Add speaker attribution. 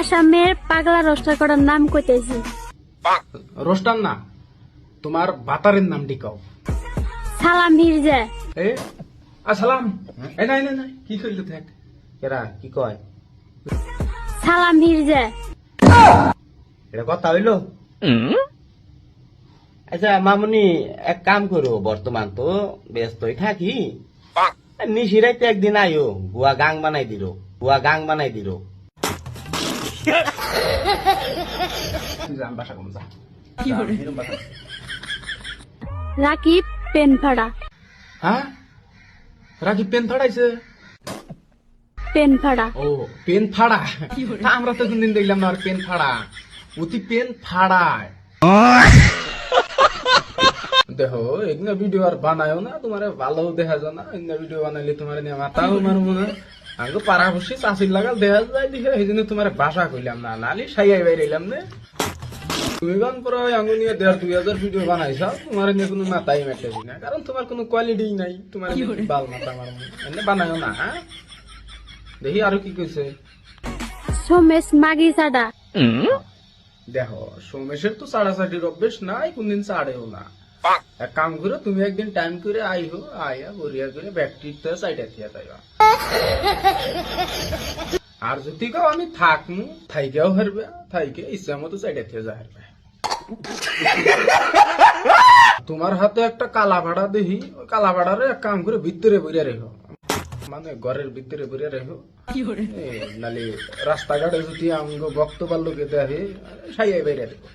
Speaker 1: আসামের পাগলা রোস্টার করার নাম কইতেছি।
Speaker 2: রোস্টার না, তোমার বাতারের নামটি কও।
Speaker 1: সালাম মির্জা।
Speaker 2: এ আসসালাম। এ নাই নাই নাই, কি কইলো দেখ এরা কি কয়?
Speaker 1: সালাম মির্জা।
Speaker 3: এটা কথা হইলো। আচ্ছা মামুনি, এক কাম করো, বর্তমান তো ব্যস্তই থাকি, নিশিরাইতে একদিন আইও, গুয়া গাং বানাই দিল, গুয়া গাং বানাই দিল।
Speaker 2: বাসা কম যা।
Speaker 1: রাকিব পেন ফাড়া।
Speaker 2: হ্যাঁ, রাখি পেন ফাড়াইছে।
Speaker 1: পেন ফাড়া।
Speaker 2: ও পেন ফাড়া, তা আমরা তো কোনদিন দেখলাম না আর পেন ফাড়া। অতি পেন ফাড়ায়। দেখো এগুলো ভিডিও আর বানায়ও না, তোমার ভালো দেখা যায় না। এগুলো ভিডিও বানাইলে তোমার নিয়ে মাথাও মারবো না। আমি পাড়া বসে চাষির লাগাল দেখা যায় দেখে এই জন্য তোমার বাসা কইলাম না, নালি সাইয়াই বাইরাইলাম না। তুমি গান পরে আঙুনিয়া 1,500-2,000 ভিডিও বানাইছা, তোমার নিয়ে কোনো মাথাই মেটেছি না, কারণ তোমার কোনো কোয়ালিটি নাই। তোমার বাল মাথা মারবো এনে বানায়ও না। হ্যাঁ, দেখি আরো কি কইছে।
Speaker 1: সোমেশ মাগি চাডা।
Speaker 2: দেখো সোমেশের তো চাড়াচাড়ির অভ্যেস নাই, কোনদিন চাড়েও না। এক কাম করে তুমি একদিন টাইম করে আইহো, আইয়া বরিয়া করে ব্যাকটিতে সাইডে থিয়া যাইবা। আর যদি কাও আমি থাকমু, থাইকেও হারবে, থাইকে ইচ্ছা মতো সাইডে থিয়া যা হারবে। তোমার হাতে একটা কালা ভাড়া দেখি, ওই কালা ভাড়ারে এক কাম করে ভিতরে বইয়া রেখো, মানে ঘরের ভিতরে বইয়া রেখো। নালে রাস্তাঘাটে যদি আমগো বক্তব্য লোকে দেখে সাইয়াই বাইরে দেবো।